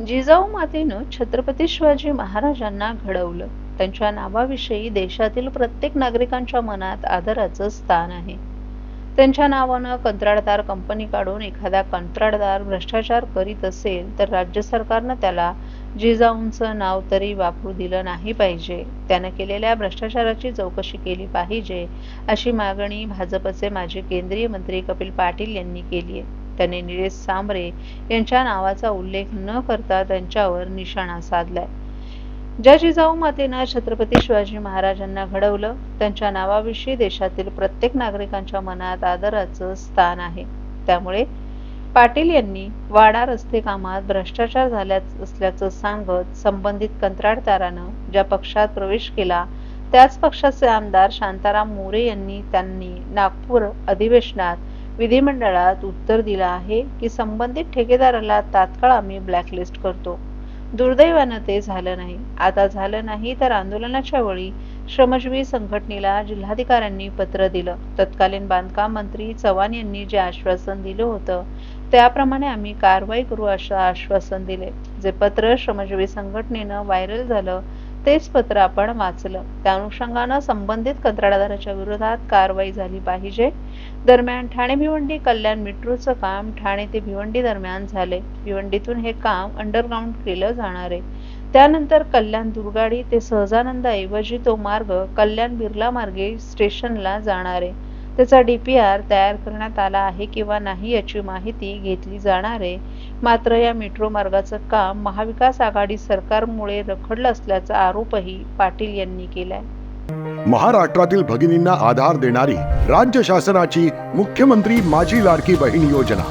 जिजाऊ मातेनं छत्रपती शिवाजी महाराजांना घडवलं. त्यांच्या नावाविषयी देशातील प्रत्येक नागरिकांच्या मनात आदराचं स्थान आहे. त्यांच्या नावानं कंत्राटदार कंपनी काढून एखादा कंत्राटदार भ्रष्टाचार करीत असेल तर राज्य सरकारनं त्याला जिजाऊंचं नाव तरी वापरू दिलं नाही पाहिजे. त्यानं केलेल्या भ्रष्टाचाराची चौकशी केली पाहिजे, अशी मागणी भाजपचे माजी केंद्रीय मंत्री कपिल पाटील यांनी केली आहे. त्यांनी निलेश सांबरे यांच्या नावाचा उल्लेख न करता त्यांच्यावर निशाणा साधलाय. ज्या जिजाऊ मातेनं छत्रपती शिवाजी महाराजांना घडवलं, त्यांच्या नावाविषयी देशातील प्रत्येक नागरिकांच्या मनात आदराचं स्थान आहे. त्यामुळे पाटील यांनी वाडा रस्ते कामात भ्रष्टाचार असल्याचं सांगत संबंधित कंत्राटदारानं ज्या पक्षात प्रवेश केला त्याच पक्षाचे आमदार शांताराम मोरे यांनी नागपूर अधिवेशनात विधिमंडळात उत्तर दिलं आहे की संबंधित ठेकेदाराला तात्काळ आम्ही ब्लॅकलिस्ट करतो. दुर्दैवानं ते झालं नाही. आता झालं नाही तर आंदोलनाच्या वेळी श्रमजीवी संघटनेला जिल्हाधिकाऱ्यांनी पत्र दिलं. तत्कालीन बांधकाम मंत्री चव्हाण यांनी जे आश्वासन दिलं होतं त्याप्रमाणे आम्ही कारवाई करू असं आश्वासन दिले. जे पत्र श्रमजीवी संघटनेनं व्हायरल झालं तेच पत्र आपण वाचलं. त्या अनुषंगानं संबंधित कंत्राटदाराच्या विरोधात कारवाई झाली पाहिजे. दरम्यान ठाणे भिवंडी कल्याण मेट्रोचं काम ठाणे ते भिवंडी दरम्यान झाले. भिवंडीतून हे काम अंडरग्राउंड केलं जाणार आहे. त्यानंतर कल्याण दुर्गाडी ते सहजानंद ऐवजी तो मार्ग कल्याण बिर्ला मार्गे स्टेशनला जाणार आहे. त्याचा DPR तयार करण्यात आला आहे किंवा नाही याची माहिती घेतली जाणार आहे. मात्र या मेट्रो मार्गाचं काम महाविकास आघाडी सरकारमुळे रखडलं असल्याचा आरोपही पाटील यांनी केलाय. महाराष्ट्रातील भगिनींना आधार देणारी राज्य शासनाची मुख्यमंत्री माझी लाडकी बहीण योजना.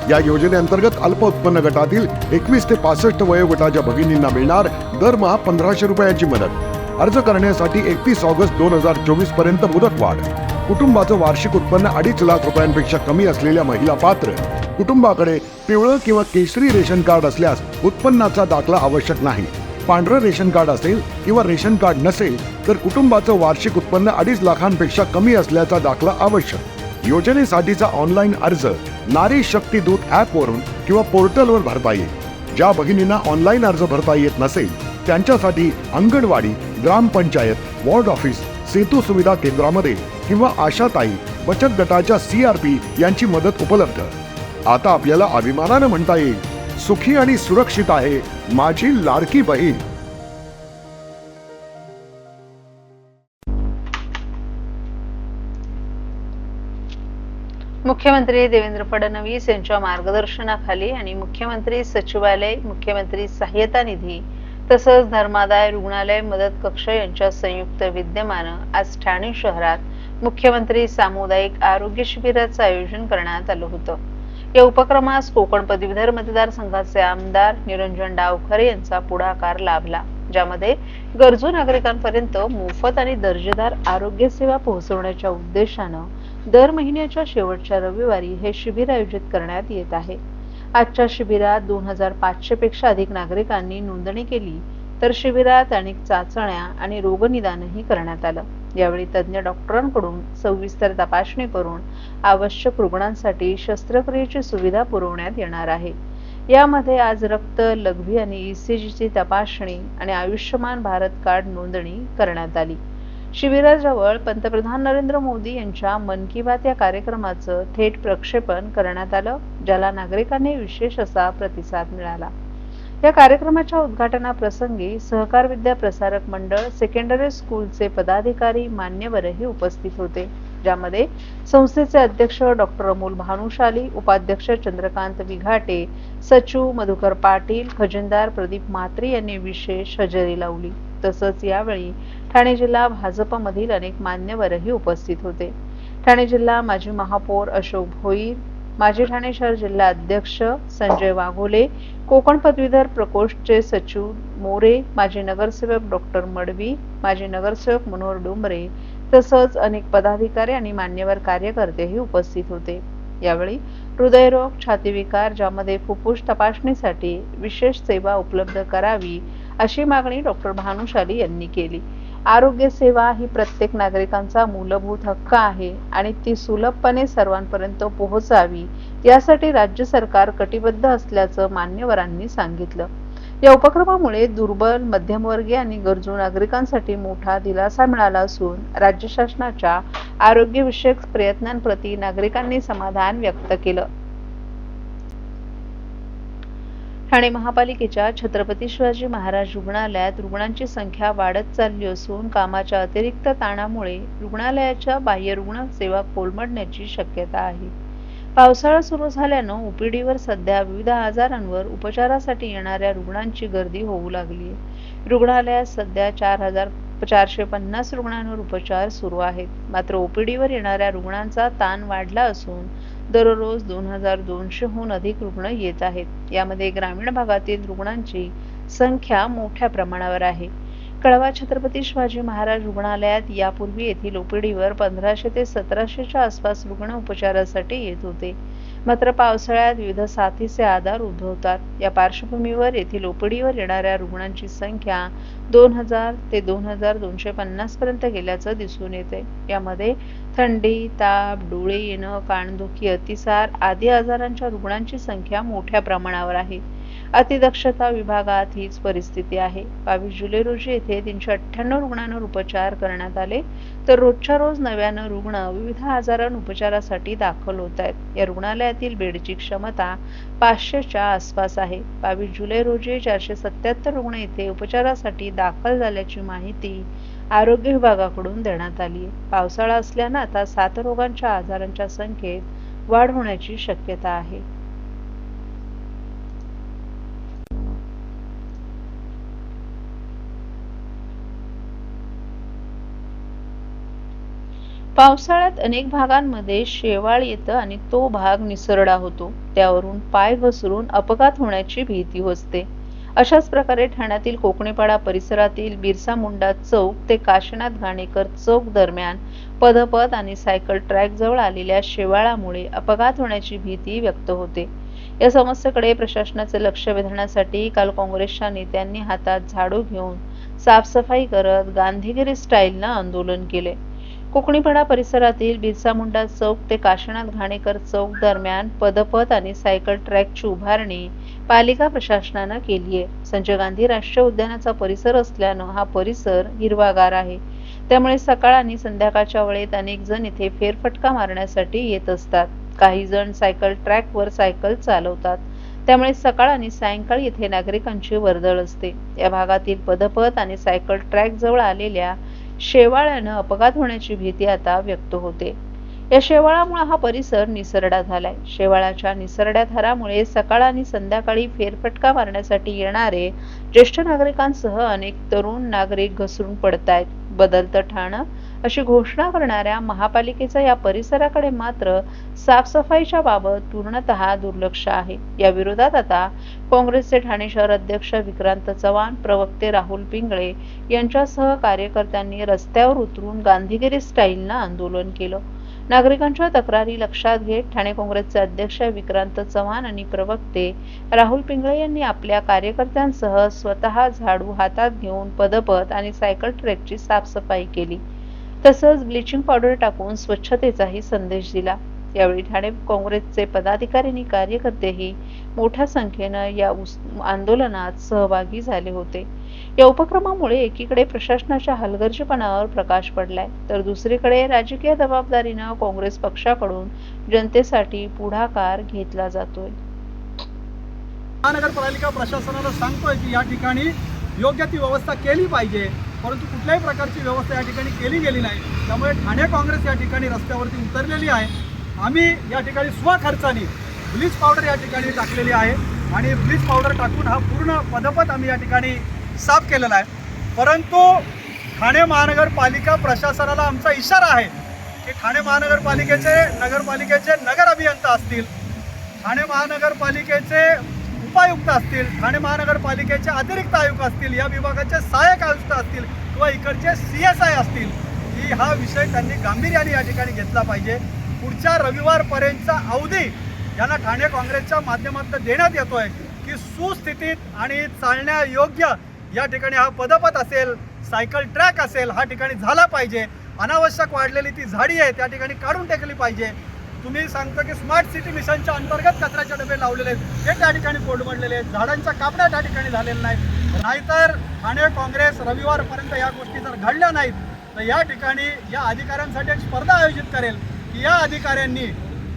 या योजनेअंतर्गत अल्प उत्पन्न गटातील 21 ते 65 वयोगटाच्या भगिनींना मिळणार दरमहा 1500 रुपयांची मदत. अर्ज करण्यासाठी 31 ऑगस्ट 2024 पर्यंत मुदतवाढ. कुटुंबाचं वार्षिक उत्पन्न 2.5 लाख रुपयांपेक्षा कमी असलेल्या महिला पात्र. कुटुंबाकडे पिवळं किंवा केशरी रेशन कार्ड असल्यास उत्पन्नाचा दाखला आवश्यक नाही. पांढरं रेशन कार्ड असेल किंवा रेशन कार्ड नसेल तर कुटुंबाचं वार्षिक उत्पन्न 2.5 लाखांपेक्षा कमी असल्याचा दाखला आवश्यक. योजनेसाठीचा ऑनलाईन अर्ज नारी शक्ती दूत ॲपवरून किंवा पोर्टलवर भरता येईल. ज्या भगिनींना ऑनलाईन अर्ज भरता येत नसेल त्यांच्यासाठी अंगणवाडी, ग्रामपंचायत, वॉर्ड ऑफिस, सेतू सुविधा केंद्रामध्ये किंवा आशाताई बचत गटाच्या CRP यांची मदत उपलब्ध. आता आपल्याला अभिमानानं म्हणता येईल, सुखी आणि सुरक्षित आहे माझी लाडकी बहीण. मुख्यमंत्री देवेंद्र फडणवीस यांच्या मार्गदर्शनाखाली आणि मुख्यमंत्री सचिवालय, मुख्यमंत्री सहाय्यता निधी तसंच धर्मादाय रुग्णालय मदत कक्ष यांच्या संयुक्त विद्यमानं आज ठाणे शहरात मुख्यमंत्री सामुदायिक आरोग्य शिबिराचं आयोजन करण्यात आलं होतं. या उपक्रमास कोकण पदवीधर मतदारसंघाचे आमदार निरंजन डावखरे यांचा पुढाकार लाभला, ज्यामध्ये गरजू नागरिकांपर्यंत मोफत आणि दर्जेदार आरोग्य सेवा पोहोचवण्याच्या उद्देशानं दर महिन्याच्या शेवटच्या रविवारी हे शिबिर आयोजित करण्यात येत आहे. आजच्या शिबिरात 2500 पेक्षा अधिक नागरिकांनी नोंदणी केली, तर शिबिरात अनेक चाचण्या आणि रोगनिदानही करण्यात आलं. यावेळी तज्ञ डॉक्टरांकडून सविस्तर तपासणी करून आवश्यक रुग्णांसाठी शस्त्रक्रियेची सुविधा पुरवण्यात येणार आहे. यामध्ये आज रक्त, लघवी आणि ECGची तपासणी आणि आयुष्यमान भारत कार्ड नोंदणी करण्यात आली. शिबिराजवळ पंतप्रधान नरेंद्र मोदी यांच्या मन की बात या कार्यक्रमाचं थेट प्रक्षेपण करण्यात आलं, ज्याला नागरिकांनी विशेष असा प्रतिसाद मिळाला. या कार्यक्रमाच्या उद्घाटनाप्रसंगी सहकार विद्या प्रसारक मंडळ, सेकंडरी स्कूलचे पदाधिकारी, मान्यवरही उपस्थित होते, ज्यामध्ये संस्थेचे अध्यक्ष डॉक्टर अमोल भानुशाली, उपाध्यक्ष चंद्रकांत विघाटे, सचिव मधुकर पाटील, खजिनदार प्रदीप म्हात्रे यांनी विशेष हजेरी लावली. तसंच यावेळी ठाणे जिल्हा भाजपमधील अनेक मान्यवरही उपस्थित होते. ठाणे जिल्हा माजी महापौर अशोक भोईर, माजी ठाणे शहर जिल्हा अध्यक्ष संजय वाघोले, कोकण पदवीधर प्रकोष्ठचे सचिव मोरे, माजी नगरसेवक डॉक्टर मडवी, माजी नगरसेवक मनोहर डोंबरे तसंच अनेक पदाधिकारी आणि मान्यवर कार्यकर्तेही उपस्थित होते. यावेळी हृदयरोग, छातीविकार, ज्यामध्ये फुफ्फुस तपासणीसाठी विशेष सेवा उपलब्ध करावी अशी मागणी डॉक्टर भानुशाली यांनी केली. आरोग्य सेवा ही प्रत्येक नागरिकांचा मूलभूत हक्क आहे आणि ती सुलभपणे सर्वांपर्यंत पोहोचावी यासाठी राज्य सरकार कटिबद्ध असल्याचं मान्यवरांनी सांगितलं. या उपक्रमामुळे दुर्बल, मध्यमवर्गीय आणि गरजू नागरिकांसाठी मोठा दिलासा मिळाला असून राज्य शासनाच्या आरोग्यविषयक प्रयत्नांप्रती नागरिकांनी समाधान व्यक्त केलं. ठाणे महापालिकेच्या छत्रपती शिवाजी महाराज रुग्णालयात रुग्णांची संख्या वाढत चालली असून कामाच्या अतिरिक्त ताणामुळे रुग्णालयाच्या बाह्य रुग्ण सेवा कोलमडण्याची शक्यता आहे. पावसाळा सुरू झाल्यानं ओपीडीवर सध्या विविध आजारांवर उपचारासाठी येणाऱ्या रुग्णांची गर्दी होऊ लागली आहे. रुग्णालयात सध्या 4,450 रुग्णांवर उपचार सुरू आहेत. मात्र ओपीडीवर येणाऱ्या रुग्णांचा ताण वाढला असून दररोज 2,200हून अधिक रुग्ण येत आहेत. यामध्ये ग्रामीण भागातील रुग्णांची संख्या मोठ्या प्रमाणावर आहे. कळवा छत्रपती शिवाजी महाराज रुग्णालयात यापूर्वी येथील ओपीडीवर 1,500 ते 1,700च्या आसपास रुग्ण उपचारासाठी येत होते. मात्र पावसाळ्यात विविध साथीचे आजार उद्भवतात. या पार्श्वभूमीवर येथील ओपीडीवर येणाऱ्या रुग्णांची संख्या 2,000 ते 2,250 पर्यंत गेल्याचं दिसून येते. यामध्ये थंडी, ताप, डोळे येणं, कानदुखी, अतिसार आदी आजारांच्या रुग्णांची संख्या मोठ्या प्रमाणावर आहे. अतिदक्षता विभागात हीच परिस्थिती आहे. 22 जुलै रोजी येथे 398 रुग्णांवर उपचार करण्यात आले, तर रोजच्या रोज नव्यानं रुग्ण विविध आजारांवर उपचारासाठी दाखल होत आहेत. या रुग्णालयातील बेडची क्षमता 500च्या आसपास आहे. 22 जुलै रोजी 477 रुग्ण येथे उपचारासाठी दाखल झाल्याची माहिती आरोग्य विभागाकडून देण्यात आली आहे. पावसाळा असल्यानं आता साथरोगांच्या आजारांच्या संख्येत वाढ होण्याची शक्यता आहे. पावसाळ्यात अनेक भागांमध्ये शेवाळ येतं आणि तो भाग निसरडा होतो. त्यावरून पाय घसरून अपघात होण्याची भीती असते. अशाच प्रकारे ठाण्यातील कोकणेपाडा परिसरातील बिरसा मुंडा चौक ते काशीनाथ घाणेकर चौक दरम्यान पदपथ आणि सायकल ट्रॅक जवळ आलेल्या शेवाळामुळे अपघात होण्याची भीती व्यक्त होते. या समस्येकडे प्रशासनाचे लक्ष वेधण्यासाठी काल काँग्रेसच्या नेत्यांनी हातात झाडू घेऊन साफसफाई करत गांधीगिरी स्टाईलनं आंदोलन केले. कोकणीपाडा परिसरातील बिरसा मुंडा चौक ते काशीनाथ घाणेकर चौक दरम्यान पदपथ आणि सायकल ट्रॅकची उभारणी पालिका प्रशासनानं केली आहे. संजय गांधी राष्ट्रीय उद्यानाचा परिसर असल्यानं हा परिसर हिरवागार आहे. त्यामुळे सकाळ आणि संध्याकाळच्या वेळेत अनेक जण इथे फेरफटका मारण्यासाठी येत असतात. काही जण सायकल ट्रॅकवर सायकल चालवतात. त्यामुळे सकाळ आणि सायंकाळी येथे नागरिकांची वर्दळ असते. या भागातील पदपथ आणि सायकल ट्रॅक जवळ आलेल्या शेवाळ्यानं अपघात होण्याची भीती आता व्यक्त होते. या शेवाळामुळे हा परिसर निसरडा झालाय. शेवाळाच्या निसरड्या थरामुळे सकाळ आणि संध्याकाळी फेरफटका मारण्यासाठी येणारे ज्येष्ठ नागरिकांसह अनेक तरुण नागरिक घसरून पडतायत. बदलतं ठाणं अशी घोषणा करणाऱ्या महापालिकेचा या परिसराकडे मात्र साफसफाईच्या बाबत पूर्णतः दुर्लक्ष आहे. या विरोधात आता काँग्रेसचे ठाणे शहर अध्यक्ष विक्रांत चव्हाण, प्रवक्ते राहुल पिंगळे यांच्यासह कार्यकर्त्यांनी रस्त्यावर उतरून गांधीगिरी स्टाईलनं आंदोलन केलं. नागरिकांच्या तक्रारी लक्षात घेत ठाणे काँग्रेसचे अध्यक्ष विक्रांत चव्हाण आणि प्रवक्ते राहुल पिंगळे यांनी आपल्या कार्यकर्त्यांसह स्वतः झाडू हातात घेऊन पदपथ आणि सायकल ट्रॅकची साफसफाई केली. तसंच ब्लिचिंग पावडर टाकून स्वच्छतेचाही संदेश दिला. यावेळी ठाणे काँग्रेसचे पदाधिकारी आणि कार्यकर्तेही मोठ्या संख्येनं या आंदोलनात सहभागी झाले होते. या उपक्रमामुळे एकीकडे प्रशासनाच्या हलगर्जीपणावर प्रकाश पडलाय, तर दुसरीकडे राजकीय जबाबदारीनं काँग्रेस पक्षाकडून जनतेसाठी पुढाकार घेतला जातोय. महानगरपालिका प्रशासनाला सांगतोय की या ठिकाणी योग्य ती व्यवस्था केली पाहिजे, परंतु कुठल्याही प्रकारची व्यवस्था या ठिकाणी केली गेली नाही. त्यामुळे ठाणे काँग्रेस या ठिकाणी रस्त्यावरती उतरलेली आहे. आम्ही या ठिकाणी स्वखर्चाने ब्लीच पावडर या ठिकाणी टाकलेली आहे आणि ब्लीच पावडर टाकून हा पूर्ण पदपथ आम्ही या ठिकाणी साफ केलेला आहे. परंतु ठाणे महानगरपालिका प्रशासनाला आमचा इशारा आहे की ठाणे नगरपालिकेचे नगर अभियंता असतील, ठाणे महानगरपालिकेचे उपायुक्त असतील, ठाणे महानगरपालिकेचे अतिरिक्त आयुक्त असतील, या विभागाचे सहाय्यक आयुक्त असतील किंवा इकडचे CSI असतील, की हा विषय त्यांनी गांभीर्याने या ठिकाणी घेतला पाहिजे. पुढच्या रविवारपर्यंतचा अवधी यांना ठाणे काँग्रेसच्या माध्यमातून देण्यात येतोय की सुस्थितीत आणि चालण्यायोग्य या ठिकाणी हा पदपथ असेल, सायकल ट्रॅक असेल, हा ठिकाणी झाला पाहिजे. अनावश्यक वाढलेली ती झाडी आहे त्या ठिकाणी काढून टाकली पाहिजे. तुम्ही सांगतो की स्मार्ट सिटी मिशनच्या अंतर्गत कचऱ्याचे डबे लावलेले आहेत, हे त्या ठिकाणी कोलमडलेले आहेत, झाडांच्या कापण्या त्या ठिकाणी झालेल्या नाहीत. नाहीतर ठाणे काँग्रेस रविवारपर्यंत या गोष्टी जर घडल्या नाहीत तर या ठिकाणी या अधिकाऱ्यांसाठी एक स्पर्धा आयोजित करेल की या अधिकाऱ्यांनी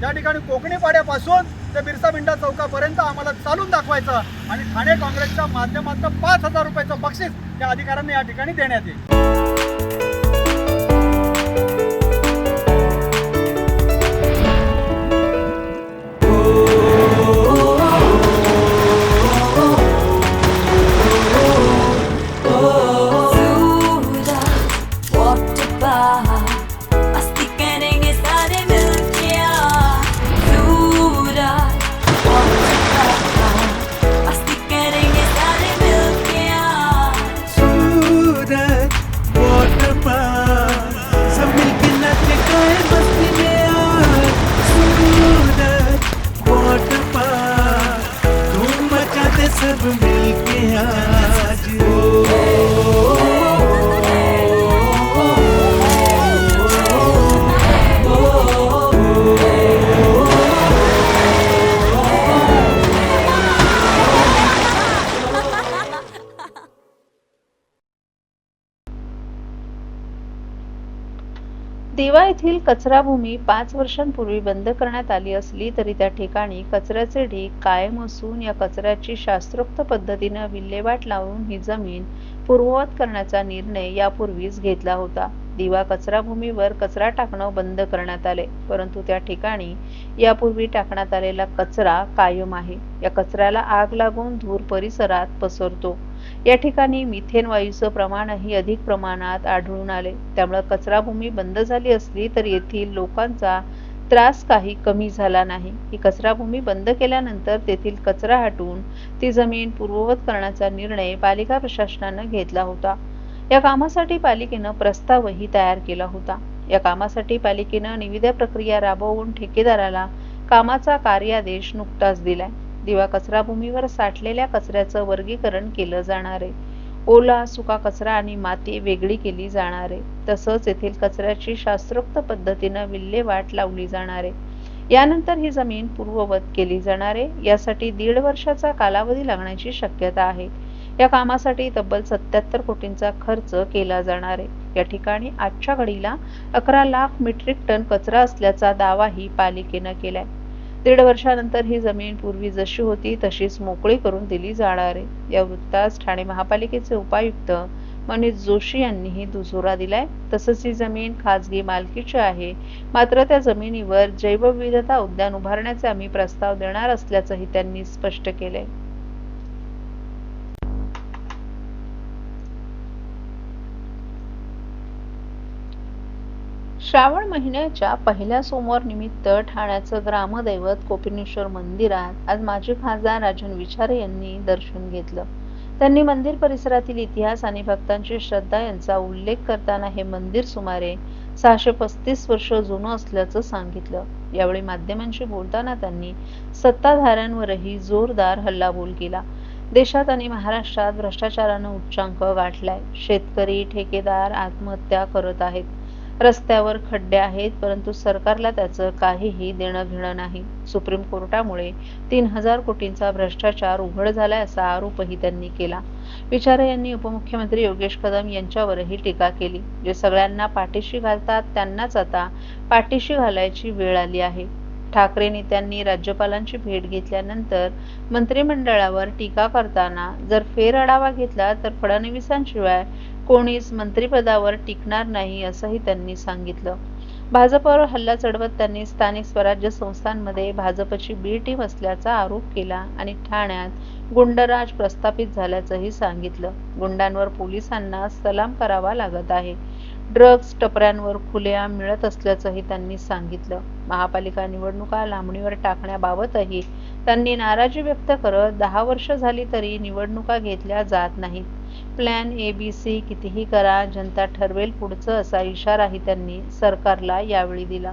त्या ठिकाणी कोकणी पाड्यापासून ते बिरसा मुंडा चौकापर्यंत आम्हाला चालून दाखवायचं आणि ठाणे काँग्रेसच्या माध्यमातून 5,000 रुपयाचं बक्षीस या अधिकाऱ्यांना या ठिकाणी देण्यात येईल. सब मिलके आज दिवा येथील कचराभूमी 5 वर्षांपूर्वी बंद करण्यात आली असली तरी त्या ठिकाणी कचऱ्याचे ढीग कायम असून या कचऱ्याची शास्त्रोक्त पद्धतीने विल्हेवाट लावून ही जमीन पूर्ववत करण्याचा निर्णय यापूर्वीच घेतला होता. दिवा कचराभूमीवर कचरा टाकणं बंद करण्यात आले, परंतु त्या ठिकाणी यापूर्वी टाकण्यात आलेला कचरा कायम आहे. या कचऱ्याला आग लागून धूर परिसरात पसरतो. या ठिकाणी मिथेन वायूचं प्रमाणही अधिक प्रमाणात आढळून आले. त्यामुळे कचराभूमी बंद झाली असली तरी येथील लोकांचा त्रास काही कमी झाला नाही. ही कचराभूमी बंद केल्यानंतर तेथील कचरा हटवून ती जमीन पूर्ववत करण्याचा निर्णय पालिका प्रशासनानं घेतला होता. या कामासाठी पालिकेनं प्रस्तावही तयार केला होता. या कामासाठी पालिकेनं निविदा प्रक्रिया राबवून ठेकेदाराला कामाचा कार्यादेश नुकताच दिलाय. दिवा कचराभूमीवर साठलेल्या कचऱ्याचं वर्गीकरण केलं जाणार आहे. ओला, सुका कचरा आणि माती वेगळी केली जाणार आहे. तसंच येथील कचऱ्याची शास्त्रोक्त पद्धतीनं विल्हेवाट लावली जाणार आहे. यानंतर ही जमीन पूर्ववत केली जाणार आहे. यासाठी 1.5 वर्षाचा कालावधी लागण्याची शक्यता आहे. या कामासाठी तब्बल 77 कोटींचा खर्च केला जाणार आहे. या ठिकाणी आजच्या घडीला 11 लाख मेट्रिक टन कचरा असल्याचा दावाही पालिकेनं केलाय. 1.5 वर्षानंतर ही जमीन पूर्वी जशी होती तशीच मोकळी करून दिली जाणार आहे. या वृत्तास ठाणे महापालिकेचे उपायुक्त मनीष जोशी यांनीही दुजोरा दिलाय. तसंच ही जमीन खासगी मालकीची आहे, मात्र त्या जमिनीवर जैवविविधता उद्यान उभारण्याचे आम्ही प्रस्ताव देणार असल्याचंही त्यांनी स्पष्ट केलंय. श्रावण महिन्याच्या पहिल्या सोमवार निमित्त ठाण्याचं ग्रामदैवत कोपिनेश्वर मंदिरात आज माजी खासदार राजन विचारे यांनी दर्शन घेतलं. त्यांनी मंदिर परिसरातील इतिहास आणि भक्तांची श्रद्धा यांचा उल्लेख करताना हे मंदिर सुमारे 635 वर्ष जुनं असल्याचं सांगितलं. यावेळी माध्यमांशी बोलताना त्यांनी सत्ताधाऱ्यांवरही जोरदार हल्लाबोल केला. देशात आणि महाराष्ट्रात भ्रष्टाचारानं उच्चांक गाठलाय. शेतकरी, ठेकेदार आत्महत्या करत आहेत. रस्त्यावर खड्डे आहेत, परंतु सरकारला त्याचं काहीही देणं घेणं नाही. सुप्रीम कोर्टामुळे 3000 कोटींचा भ्रष्टाचार उघड झालाय असा आरोपही त्यांनी केला. विचारे यांनी उपमुख्यमंत्री योगेश कदम यांच्यावरही टीका केली. जे सगळ्यांना पाठीशी घालतात त्यांनाच आता पाठीशी घालायची वेळ आली आहे. ठाकरे नेत्यांनी राज्यपालांची भेट घेतल्यानंतर मंत्रिमंडळावर टीका करताना जर फेरआढावा घेतला तर फडणवीसांशिवाय कोणीच मंत्रिपदावर टिकणार नाही असंही त्यांनी सांगितलं. भाजपवर हल्ला चढवत त्यांनी स्थानिक स्वराज्य संस्थांमध्ये भाजपची बी टीम असल्याचा आरोप केला आणि ठाण्यात गुंडराज प्रस्थापित झाल्याचंही सांगितलं. गुंडांवर पोलिसांना सलाम करावा लागत आहे. ड्रग्ज टपऱ्यांवर खुलेआम मिळत असल्याचंही त्यांनी सांगितलं. महापालिका निवडणुका लांबणीवर टाकण्याबाबतही त्यांनी नाराजी व्यक्त करत 10 वर्ष झाली तरी निवडणुका घेतल्या जात नाहीत. प्लॅन ABC कितीही करा, जनता ठरवेल पुढचं असा इशाराही त्यांनी सरकारला यावेळी दिला.